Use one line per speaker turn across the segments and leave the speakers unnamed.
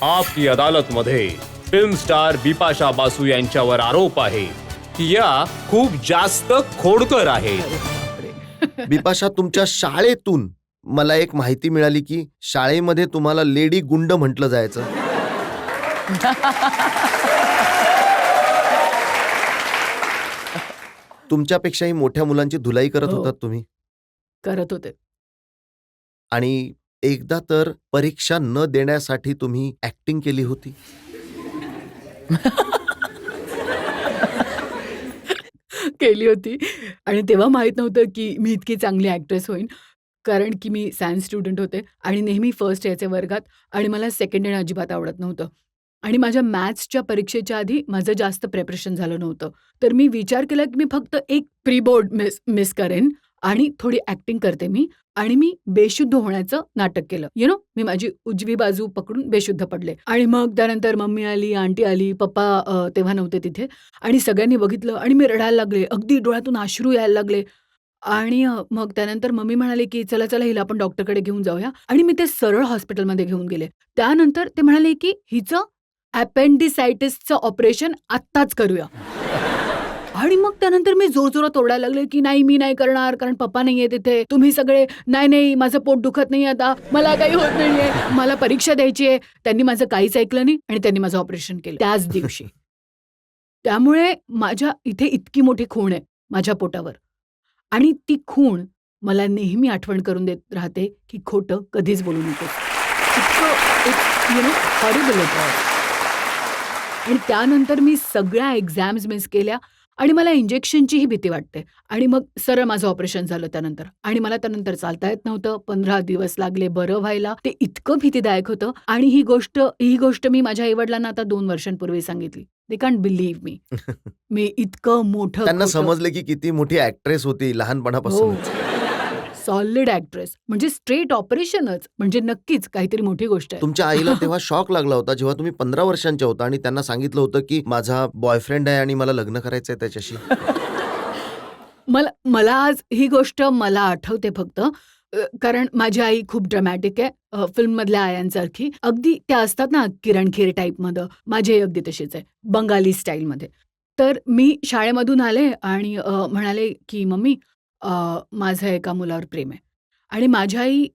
आप की अदालत मध्ये फिल्म स्टार बिपाशा बासू यांच्यावर आरोप आहे की या खूप जास्त खोडकर आहेत.
बिपाशा, तुमच्या शाळेतून मला एक माहिती मिळाली की शाळेमध्ये तुम्हाला लेडी गुंड म्हटलं जायचं. तुमच्यापेक्षाही मोठ्या मुलांची धुलाई करत
हो.
होतात तुम्ही.
करत होते.
आणि एकदा तर परीक्षा न देण्यासाठी तुम्ही ऍक्टिंग केली होती.
केली होती आणि तेव्हा माहित नव्हतं की मी इतकी चांगली ॲक्ट्रेस होईन. कारण की मी सायन्स स्टुडंट होते आणि नेहमी फर्स्ट यायचे वर्गात आणि मला सेकंड येणं अजिबात आवडत नव्हतं. आणि माझ्या मॅथ्सच्या परीक्षेच्या आधी माझं जास्त प्रिपरेशन झालं नव्हतं. तर मी विचार केला की मी फक्त एक प्री बोर्ड मिस करेन आणि थोडी ॲक्टिंग करते मी आणि मी बेशुद्ध होण्याचं नाटक केलं. मी माझी उजवी बाजू पकडून बेशुद्ध पडले आणि मग त्यानंतर मम्मी आली, आंटी आली, पप्पा तेव्हा नव्हते तिथे आणि सगळ्यांनी बघितलं आणि मी रडायला लागले. अगदी डोळ्यातून अश्रू यायला लागले. आणि मग त्यानंतर मम्मी म्हणाले, की "चला, चला हिला आपण डॉक्टरकडे घेऊन जाऊया." आणि मी ते सरळ हॉस्पिटलमध्ये घेऊन गेले. त्यानंतर ते म्हणाले, की "हिचं अपेंडिसायटिसचं ऑपरेशन आत्ताच करूया." आणि मग त्यानंतर मी जोरजोरात ओरडायला लागले, की "नाही, मी नाही करणार कारण पप्पा नाहीये तिथे. तुम्ही सगळे नाही, नाही माझं पोट दुखत नाही आता. मला काही होत नाहीये. मला परीक्षा द्यायची आहे." त्यांनी माझं काहीच ऐकलं नाही आणि त्यांनी माझं ऑपरेशन केलं त्याच दिवशी. त्यामुळे माझ्या इथे इतकी मोठी खूण आहे माझ्या पोटावर. आणि ती खूण मला नेहमी आठवण करून देत राहते, की खोटं कधीच बोलू नकोस. इतकं एक हॉरिबल होतं. आणि त्यानंतर मी सगळ्या एक्झाम्स मिस केल्या आणि मला इंजेक्शनचीही भीती वाटते. आणि मग सरळ माझं ऑपरेशन झालं त्यानंतर. आणि मला त्यानंतर चालता येत नव्हतं. 15 दिवस लागले बरं व्हायला. ते इतकं भीतीदायक होतं आणि ही गोष्ट मी माझ्या आई-वडिलांना आता 2 वर्षांपूर्वी सांगितली. दे कांट बिलीव्ह मी. मी इतकं मोठं
त्यांना
खोटं
समजले की किती मोठी ऍक्ट्रेस होती
हो.
लहानपणापासून.
Solid actress. म्हणजे स्ट्रेट ऑपरेशनच. म्हणजे नक्कीच काहीतरी मोठी गोष्ट आहे.
तुमच्या आईला तेव्हा शॉक लागला होता जेव्हा तुम्ही 15 वर्षांच्या होता आणि त्यांना सांगितलं होतं की माझा बॉयफ्रेंड आहे आणि मला लग्न करायचंय त्याच्याशी.
मला आज ही गोष्ट मला आठवते फक्त कारण माझी आई खूप ड्रामॅटिक आहे. फिल्ममधल्या आयांसारखी. अगदी त्या असतात ना किरण खेर टाईपमधलं. माझी आई अगदी तशीच आहे. बंगाली स्टाईलमध्ये. तर मी शाळेमधून आले आणि म्हणाले, की "मम्मी माझं एका मुलावर प्रेम आहे." आणि माझी आई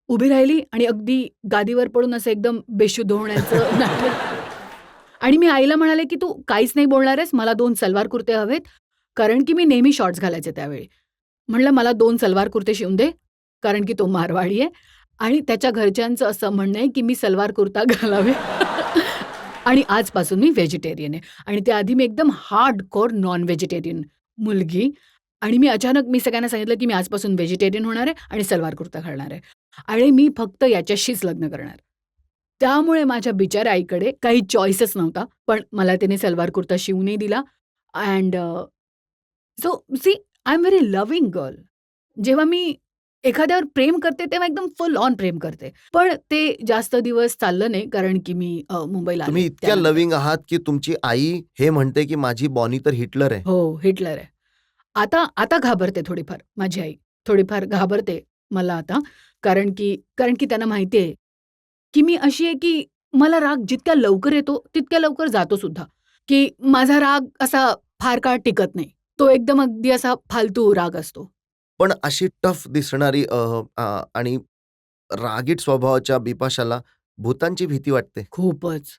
उभी राहिली आणि अगदी गादीवर पडून असं एकदम बेशुद्ध होण्याचं नाटक. आणि मी आईला म्हणाले, की "तू काहीच नाही बोलणार आहेस. मला 2 सलवार कुर्ते हवेत." कारण की मी नेहमी शॉर्ट्स घालायचे त्यावेळी. म्हणलं, "मला 2 सलवार कुर्ते शिवून दे." कारण की तो मारवाडी आहे आणि त्याच्या घरच्यांचं असं म्हणणं आहे, की मी सलवार कुर्ता घालावे. आणि आजपासून मी व्हेजिटेरियन आहे. आणि त्याआधी मी एकदम हार्डकोर नॉन व्हेजिटेरियन मुलगी. आणि मी अचानक सगळ्यांना सांगितलं, की मी आजपासून व्हेजिटेरियन होणार आहे आणि सलवार कुर्ता घालणार आहे. आणि मी फक्त याच्याशीच लग्न करणार. त्यामुळे माझ्या बिचाऱ्या आईकडे काही चॉईसच नव्हता. पण मला तिने सलवार कुर्ता शिवूनही दिला and so see I am very loving girl. जेव्हा मी एखाद्यावर प्रेम करते तेव्हा एकदम फुल ऑन प्रेम करते. पण ते जास्त दिवस चाललं नाही कारण की मी मुंबईला
तुम्ही
आले
इतक्या
त्यानंतर.
लव्हिंग आहात की तुमची आई हे म्हणते की माझी बॉनी तर हिटलर आहे.
हो, हिटलर आहे. आता घाबरते थोडीफार माझी आई. थोडीफार घाबरते मला आता. कारण की त्यांना माहिती आहे, की मी अशी आहे की मला राग जितक्या लवकर येतो, तितक्या लवकर जातो सुद्धा. की माझा राग असा फार काळ टिकत नाही. तो एकदम अगदी असा फालतू राग असतो.
पण अशी टफ दिसणारी आणि रागीट स्वभावाच्या बिपाशाला भूतांची भीती वाटते.
खूपच.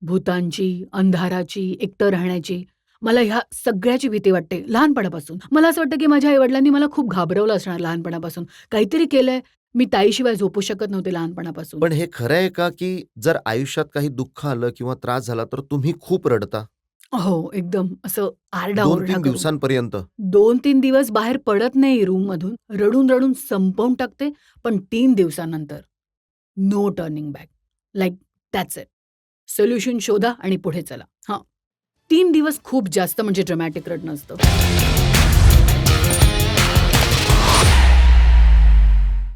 भुतांची, अंधाराची, एकटं राहण्याची. मला ह्या सगळ्याची भीती वाटते लहानपणापासून. मला असं वाटतं, की माझ्या आई-वडिलांनी मला खूप घाबरवलं असणार लहानपणापासून. काहीतरी केलंय. मी ताईशिवाय झोपू शकत नव्हते लहानपणापासून.
पण हे खरं आहे का की जर आयुष्यात काही दुःख आलं किंवा त्रास झाला तर तुम्ही खूप रडता?
हो, एकदम असं आरडाओरडा
2-3
करून.
दिवसांपर्यंत?
2-3 दिवस बाहेर पडत नाही रूममधून. रडून-रडून संपवून टाकते. पण 3 दिवसानंतर no turning back. Like that's it. Solution शोधा आणि पुढे चला. हां. 3 दिवस खूप जास्त म्हणजे ड्रामॅटिक रडणं असतं.